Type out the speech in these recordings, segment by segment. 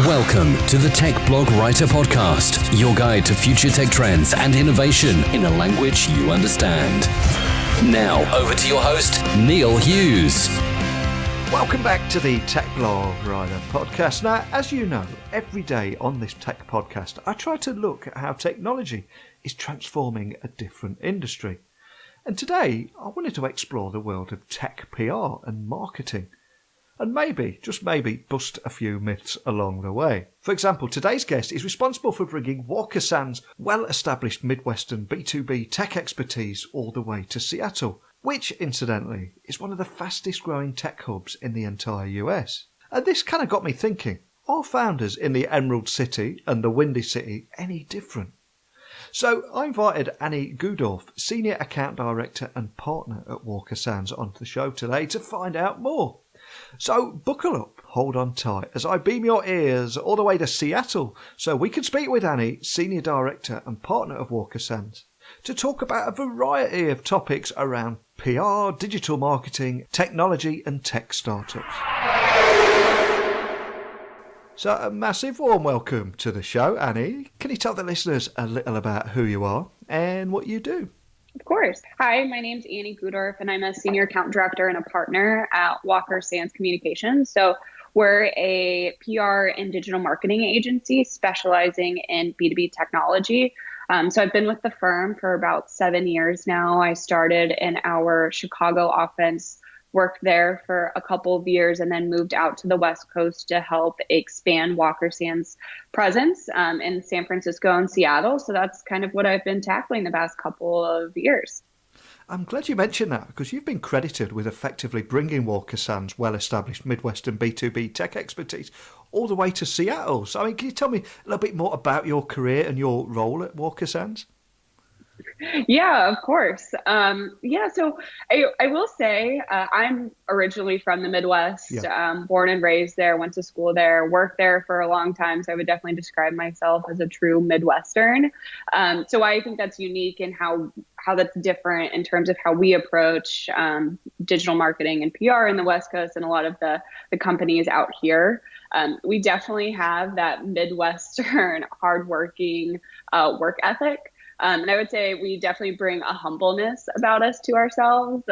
Welcome to the Tech Blog Writer Podcast, your guide to future tech trends and innovation in a language you understand. Now, over to your host, Neil Hughes. Welcome back to the Tech Blog Writer Podcast. Now, as you know, every day on this tech podcast, I try to look at how technology is transforming a different industry. And today, I wanted to explore the world of tech PR and marketing. And maybe, just maybe, bust a few myths along the way. For example, today's guest is responsible for bringing Walker Sand's well-established Midwestern B2B tech expertise all the way to Seattle, which, incidentally, is one of the fastest growing tech hubs in the entire US. And this kind of got me thinking, are founders in the Emerald City and the Windy City any different? So I invited Annie Gudorf, Senior Account Director and Partner at Walker Sands, onto the show today to find out more. So buckle up, hold on tight, as I beam your ears all the way to Seattle so we can speak with Annie, Senior Director and Partner of Walker Sands, to talk about a variety of topics around PR, digital marketing, technology and tech startups. So a massive warm welcome to the show, Annie. Can you tell the listeners a little about who you are and what you do? Of course. Hi, my name's Annie Gudorf, and I'm a Senior Account Director and a partner at Walker Sands Communications. So we're a PR and digital marketing agency specializing in B2B technology. So I've been with the firm for about 7 years now. I started in our Chicago office, worked there for a couple of years, and then moved out to the West Coast to help expand Walker Sands' presence in San Francisco and Seattle. So that's kind of what I've been tackling the past couple of years. I'm glad you mentioned that, because you've been credited with effectively bringing Walker Sands' well-established Midwestern B2B tech expertise all the way to Seattle. So, I mean, can you tell me a little bit more about your career and your role at Walker Sands? Yeah, of course. So I will say I'm originally from the Midwest, born and raised there, went to school there, worked there for a long time. So I would definitely describe myself as a true Midwestern. So I think that's unique in how that's different in terms of how we approach digital marketing and PR in the West Coast and a lot of the companies out here. We definitely have that Midwestern hardworking work ethic. And I would say we definitely bring a humbleness about us to ourselves.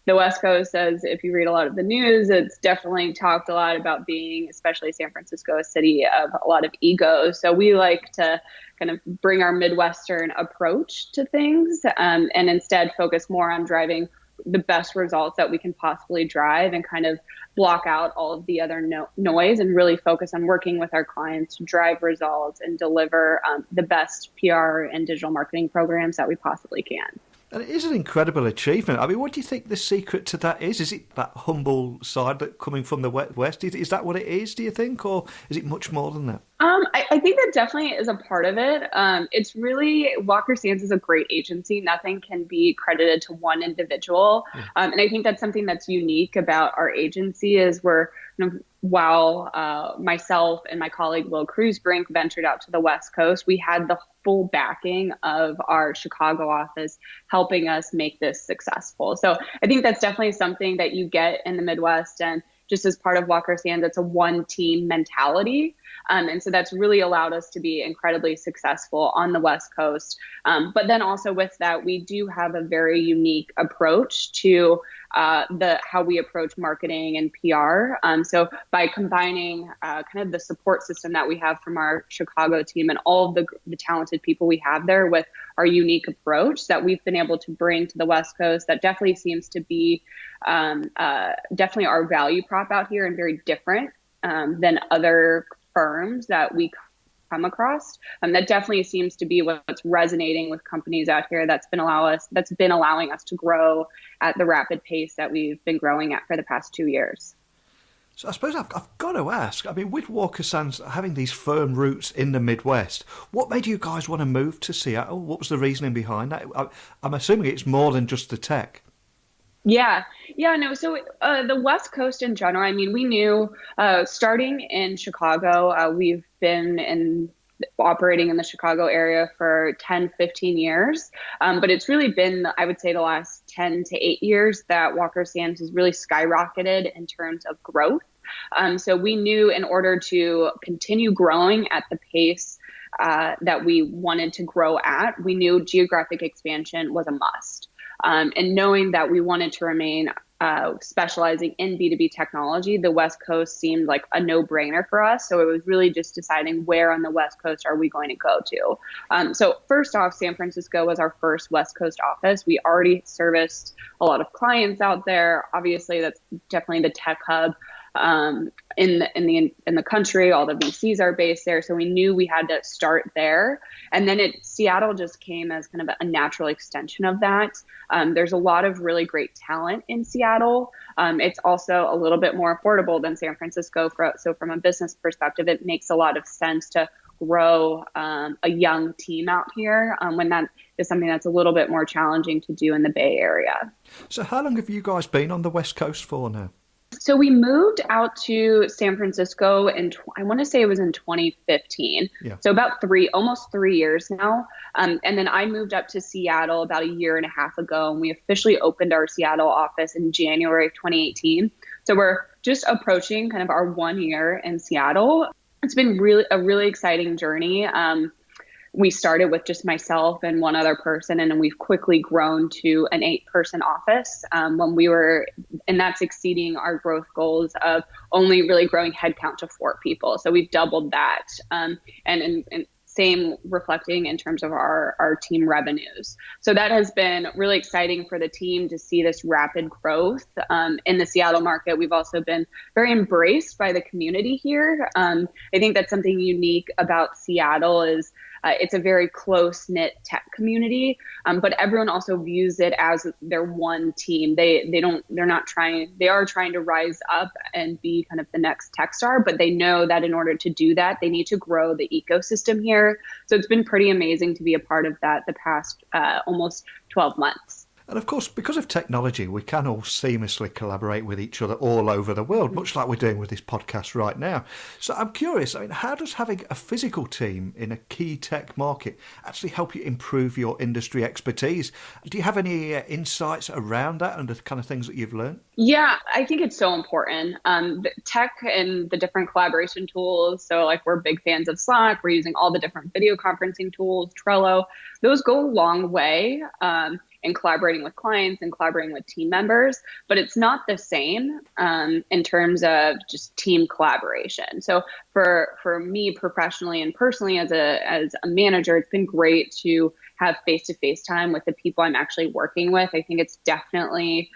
The West Coast, as if you read a lot of the news, it's definitely talked a lot about being, especially San Francisco, a city of a lot of ego. So we like to kind of bring our Midwestern approach to things and instead focus more on driving the best results that we can possibly drive and kind of block out all of the other noise and really focus on working with our clients to drive results and deliver the best PR and digital marketing programs that we possibly can. And it is an incredible achievement. I mean, what do you think the secret to that is? Is it that humble side that coming from the West? Is that what it is, do you think? Or is it much more than that? I think that definitely is a part of it. It's really, Walker Sands is a great agency. Nothing can be credited to one individual. And I think that's something that's unique about our agency is while myself and my colleague Will Cruzbrink ventured out to the West Coast, we had the full backing of our Chicago office helping us make this successful. So I think that's definitely something that you get in the Midwest. And just as part of Walker Sands, it's a one team mentality. And so that's really allowed us to be incredibly successful on the West Coast. But then also with that, we do have a very unique approach to how we approach marketing and PR. So by combining kind of the support system that we have from our Chicago team and all of the talented people we have there with our unique approach that we've been able to bring to the West Coast, that definitely seems to be definitely our value prop out here and very different than other firms that we come across. That definitely seems to be what's resonating with companies out here that's been allowing us to grow at the rapid pace that we've been growing at for the past 2 years. So I suppose I've got to ask, I mean, with Walker Sands having these firm roots in the Midwest, what made you guys want to move to Seattle? What was the reasoning behind that? I'm assuming it's more than just the tech. So the West Coast in general, I mean, we knew starting in Chicago, we've been operating in the Chicago area for 10, 15 years. But it's really been, I would say, the last 10 to 8 years that Walker Sands has really skyrocketed in terms of growth. So we knew in order to continue growing at the pace that we wanted to grow at, we knew geographic expansion was a must. And knowing that we wanted to remain specializing in B2B technology, the West Coast seemed like a no-brainer for us. So it was really just deciding where on the West Coast are we going to go to. So first off, San Francisco was our first West Coast office. We already serviced a lot of clients out there. Obviously, that's definitely the tech hub in the country. All the VCs are based there, so we knew we had to start there. And then Seattle just came as kind of a natural extension of that. There's a lot of really great talent in Seattle. It's also a little bit more affordable than San Francisco. So from a business perspective, it makes a lot of sense to grow a young team out here when that is something that's a little bit more challenging to do in the Bay Area. So how long have you guys been on the West Coast for now? So we moved out to San Francisco I want to say it was in 2015. Yeah. So about almost 3 years now. And then I moved up to Seattle about a year and a half ago, and we officially opened our Seattle office in January of 2018. So we're just approaching kind of our 1 year in Seattle. It's been a really exciting journey. We started with just myself and one other person, and then we've quickly grown to an 8-person office and that's exceeding our growth goals of only really growing headcount to 4 people. So we've doubled that. And same reflecting in terms of our team revenues. So that has been really exciting for the team to see this rapid growth in the Seattle market. We've also been very embraced by the community here. I think that's something unique about Seattle is it's a very close-knit tech community, but everyone also views it as their one team. They are trying to rise up and be kind of the next tech star, but they know that in order to do that, they need to grow the ecosystem here. So it's been pretty amazing to be a part of that the past almost 12 months. And of course, because of technology, we can all seamlessly collaborate with each other all over the world, much like we're doing with this podcast right now. So I'm curious, how does having a physical team in a key tech market actually help you improve your industry expertise? Do you have any insights around that and the kind of things that you've learned? Yeah, I think it's so important. The tech and the different collaboration tools. So like we're big fans of Slack. We're using all the different video conferencing tools, Trello. Those go a long way. And collaborating with clients and collaborating with team members, but it's not the same in terms of just team collaboration. So for me professionally and personally as a manager, it's been great to have face-to-face time with the people I'm actually working with. I think it's definitely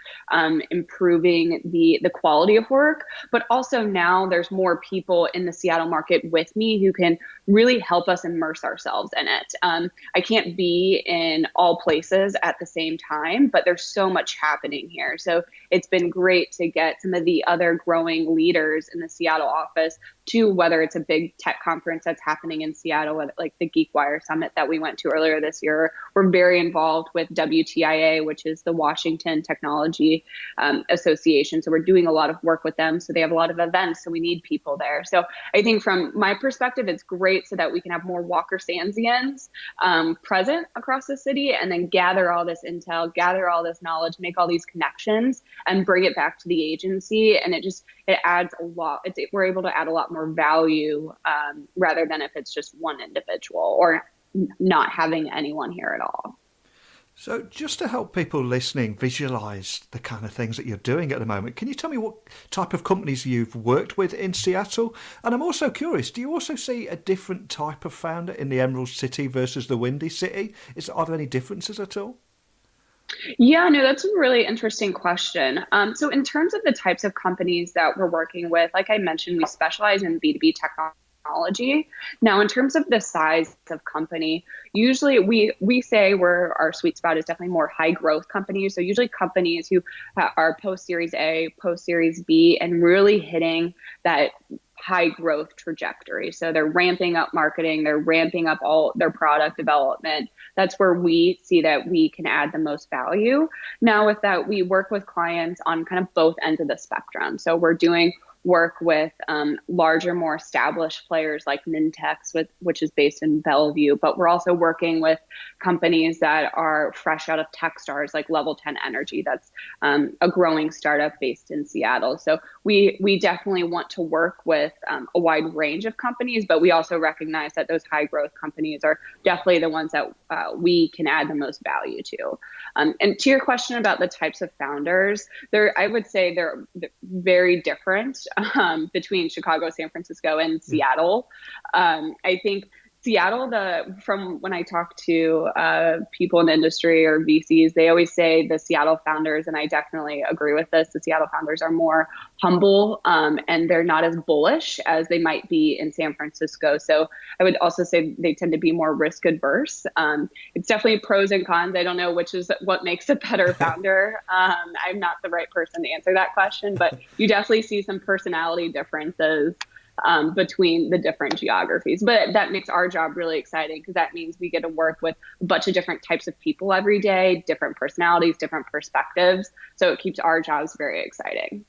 improving the quality of work, but also now there's more people in the Seattle market with me who can really help us immerse ourselves in it. I can't be in all places at the same time, but there's so much happening here. So it's been great to get some of the other growing leaders in the Seattle office to whether it's a big tech conference that's happening in Seattle, like the GeekWire Summit that we went to earlier this year. We're very involved with WTIA, which is the Washington Technology Association. So we're doing a lot of work with them. So they have a lot of events, so we need people there. So I think from my perspective, it's great so that we can have more Walker Sandsians present across the city and then gather all this intel, gather all this knowledge, make all these connections and bring it back to the agency. And it adds a lot. We're able to add a lot more value rather than if it's just one individual or not having anyone here at all. So just to help people listening visualize the kind of things that you're doing at the moment, can you tell me what type of companies you've worked with in Seattle? And I'm also curious, do you also see a different type of founder in the Emerald City versus the Windy City? Are there any differences at all? Yeah, no, that's a really interesting question. So in terms of the types of companies that we're working with, like I mentioned, we specialize in B2B technology. Now, in terms of the size of company, usually we say our sweet spot is definitely more high growth companies. So usually companies who are post Series A, post Series B, and really hitting that high growth trajectory. So they're ramping up marketing, they're ramping up all their product development. That's where we see that we can add the most value. Now with that, we work with clients on kind of both ends of the spectrum. So we're doing work with larger, more established players like Nintex, which is based in Bellevue. But we're also working with companies that are fresh out of Techstars, like Level 10 Energy. That's a growing startup based in Seattle. So we definitely want to work with a wide range of companies, but we also recognize that those high growth companies are definitely the ones that we can add the most value to. And to your question about the types of founders, I would say they're very different between Chicago, San Francisco, and Seattle. I think Seattle, from when I talk to people in the industry or VCs, they always say the Seattle founders, and I definitely agree with this, the Seattle founders are more humble and they're not as bullish as they might be in San Francisco. So I would also say they tend to be more risk adverse. It's definitely pros and cons. I don't know which is what makes a better founder. I'm not the right person to answer that question, but you definitely see some personality differences between the different geographies. But that makes our job really exciting because that means we get to work with a bunch of different types of people every day, different personalities, different perspectives. So it keeps our jobs very exciting.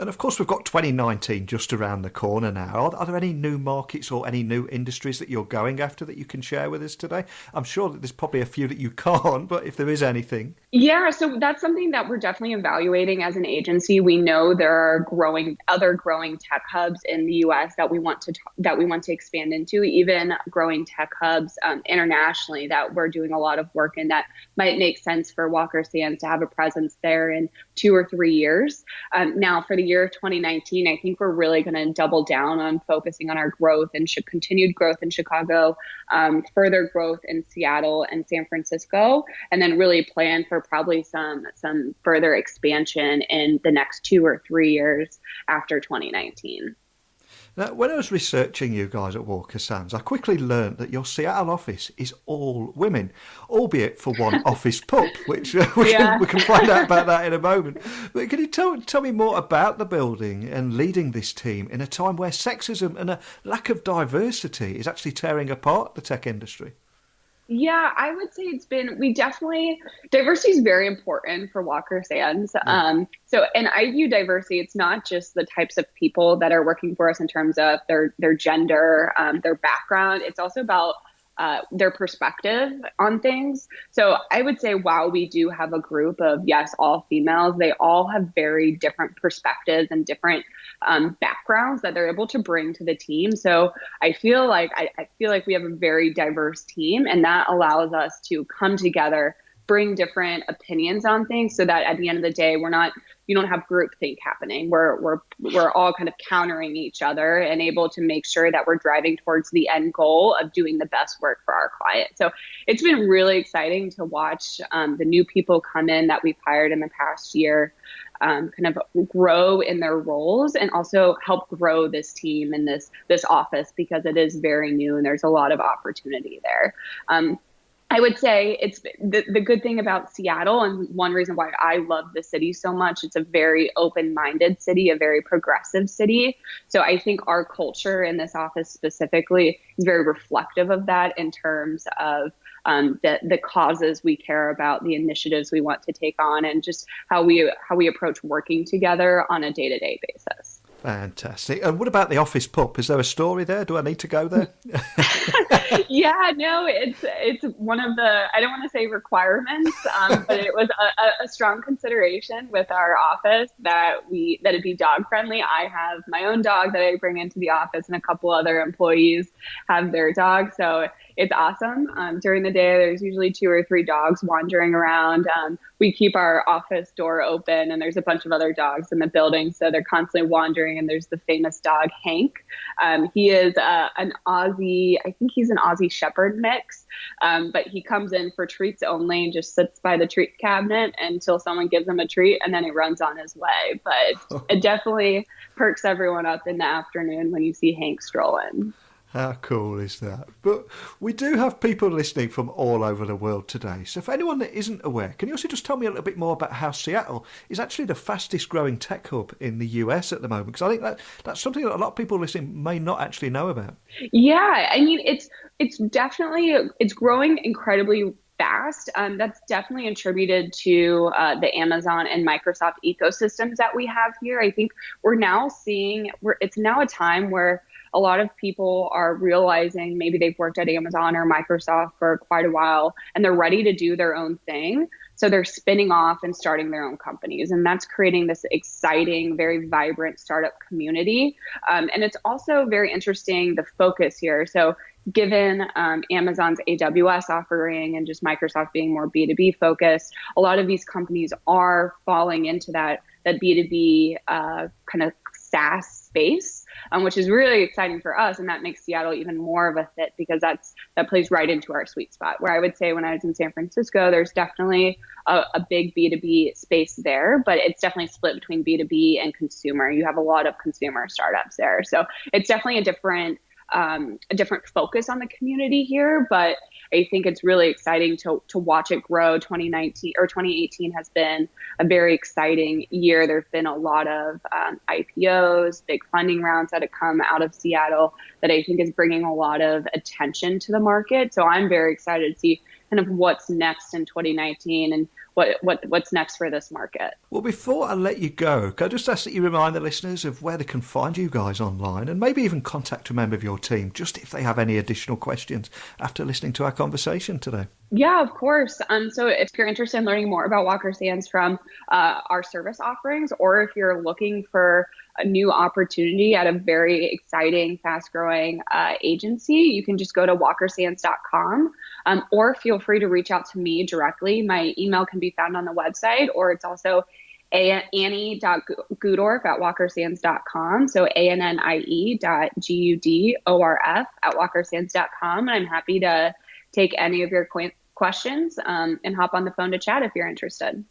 And of course, we've got 2019 just around the corner now. Are there any new markets or any new industries that you're going after that you can share with us today? I'm sure that there's probably a few that you can't, but if there is anything. Yeah, so that's something that we're definitely evaluating as an agency. We know there are other growing tech hubs in the U.S. that we want to expand into, even growing tech hubs internationally that we're doing a lot of work in that might make sense for Walker Sands to have a presence there in 2 or 3 years. Now, for the year of 2019, I think we're really going to double down on focusing on our growth and continued growth in Chicago, further growth in Seattle and San Francisco, and then really plan for probably some further expansion in the next 2 or 3 years after 2019. Now, when I was researching you guys at Walker Sands, I quickly learned that your Seattle office is all women, albeit for one office pup, which we can find out about that in a moment. But can you tell me more about the building and leading this team in a time where sexism and a lack of diversity is actually tearing apart the tech industry? Yeah, I would say diversity is very important for Walker Sands. And I view diversity, it's not just the types of people that are working for us in terms of their gender, their background. It's also about their perspective on things. So I would say while we do have a group of, yes, all females, they all have very different perspectives and different backgrounds that they're able to bring to the team. So I feel like we have a very diverse team, and that allows us to come together, bring different opinions on things so that at the end of the day, you don't have groupthink happening. We're all kind of countering each other and able to make sure that we're driving towards the end goal of doing the best work for our client. So it's been really exciting to watch the new people come in that we've hired in the past year, kind of grow in their roles and also help grow this team and this office because it is very new and there's a lot of opportunity there. I would say it's the good thing about Seattle, and one reason why I love the city so much, it's a very open-minded city, a very progressive city. So I think our culture in this office specifically is very reflective of that in terms of the causes we care about, the initiatives we want to take on, and just how we approach working together on a day-to-day basis. Fantastic. And what about the office pup? Is there a story there? Do I need to go there? Yeah, no, it's one of the, I don't want to say requirements, but it was a strong consideration with our office that it'd be dog friendly. I have my own dog that I bring into the office, and a couple other employees have their dogs. So it's awesome. During the day, there's usually 2 or 3 dogs wandering around. We keep our office door open, and there's a bunch of other dogs in the building, so they're constantly wandering. And there's the famous dog, Hank. He is an Aussie, I think he's an Aussie Shepherd mix, but he comes in for treats only and just sits by the treat cabinet until someone gives him a treat, and then he runs on his way. But it definitely perks everyone up in the afternoon when you see Hank stroll in. How cool is that? But we do have people listening from all over the world today. So for anyone that isn't aware, can you also just tell me a little bit more about how Seattle is actually the fastest growing tech hub in the US at the moment? Because I think that's something that a lot of people listening may not actually know about. Yeah, I mean, it's definitely, it's growing incredibly fast. That's definitely attributed to the Amazon and Microsoft ecosystems that we have here. I think we're now seeing it's now a time where a lot of people are realizing maybe they've worked at Amazon or Microsoft for quite a while and they're ready to do their own thing. So they're spinning off and starting their own companies. And that's creating this exciting, very vibrant startup community. And it's also very interesting, the focus here. So given Amazon's AWS offering and just Microsoft being more B2B focused, a lot of these companies are falling into that B2B kind of SaaS space, which is really exciting for us. And that makes Seattle even more of a fit because that plays right into our sweet spot. Where I would say when I was in San Francisco, there's definitely a big B2B space there, but it's definitely split between B2B and consumer. You have a lot of consumer startups there. So it's definitely a different focus on the community here, but I think it's really exciting to watch it grow. 2018 has been a very exciting year. There've been a lot of IPOs, big funding rounds that have come out of Seattle that I think is bringing a lot of attention to the market. So I'm very excited to see kind of what's next in 2019 and what's next for this market. Well, before I let you go, can I just ask that you remind the listeners of where they can find you guys online and maybe even contact a member of your team, just if they have any additional questions after listening to our conversation today? Yeah, of course. So if you're interested in learning more about Walker Sands from our service offerings, or if you're looking for a new opportunity at a very exciting, fast-growing agency, you can just go to walkersands.com, or feel free to reach out to me directly. My email can be found on the website, or it's also annie.gudorf@walkersands.com. So annie.gudorf@walkersands.com. And I'm happy to take any of your questions and hop on the phone to chat if you're interested.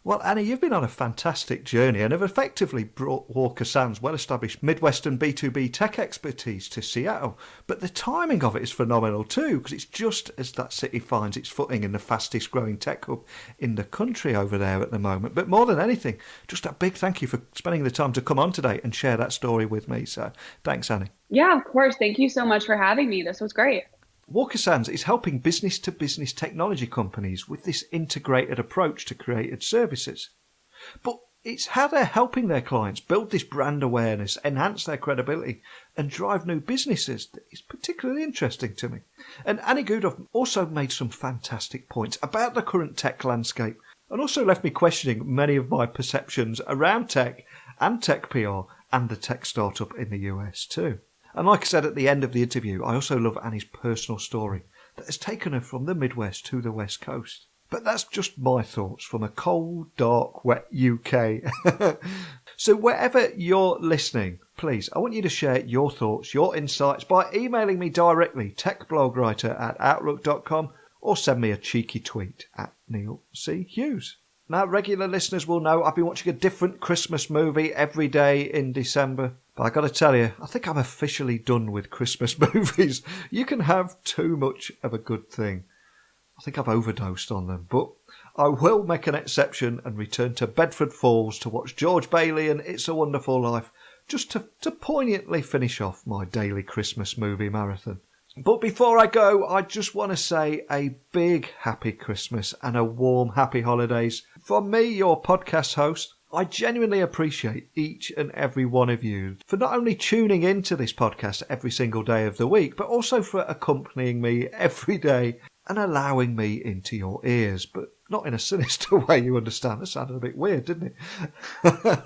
Well, Annie, you've been on a fantastic journey and have effectively brought Walker Sands' well-established Midwestern B2B tech expertise to Seattle. But the timing of it is phenomenal too, because it's just as that city finds its footing in the fastest growing tech hub in the country over there at the moment. But more than anything, just a big thank you for spending the time to come on today and share that story with me. So thanks, Annie. Yeah, of course. Thank you so much for having me. This was great. Walker Sands is helping business-to-business technology companies with this integrated approach to created services. But it's how they're helping their clients build this brand awareness, enhance their credibility, and drive new businesses that is particularly interesting to me. And Annie Gudorf also made some fantastic points about the current tech landscape and also left me questioning many of my perceptions around tech and tech PR and the tech startup in the US too. And like I said at the end of the interview, I also love Annie's personal story that has taken her from the Midwest to the West Coast. But that's just my thoughts from a cold, dark, wet UK. So wherever you're listening, please, I want you to share your thoughts, your insights by emailing me directly, techblogwriter@outlook.com, or send me a cheeky tweet at Neil C. Hughes. Now, regular listeners will know I've been watching a different Christmas movie every day in December. But I got to tell you, I think I'm officially done with Christmas movies. You can have too much of a good thing. I think I've overdosed on them. But I will make an exception and return to Bedford Falls to watch George Bailey and It's a Wonderful Life, just to poignantly finish off my daily Christmas movie marathon. But before I go, I just want to say a big happy Christmas and a warm happy holidays. From me, your podcast host, I genuinely appreciate each and every one of you for not only tuning into this podcast every single day of the week, but also for accompanying me every day and allowing me into your ears, but not in a sinister way, you understand. That sounded a bit weird, didn't it? I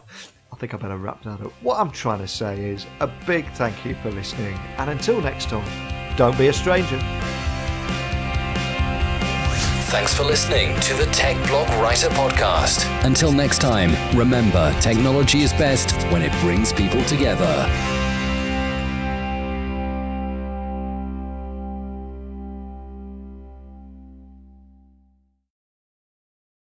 think I better wrap that up. What I'm trying to say is a big thank you for listening, and until next time, don't be a stranger. Thanks for listening to the Tech Blog Writer Podcast. Until next time, remember, technology is best when it brings people together.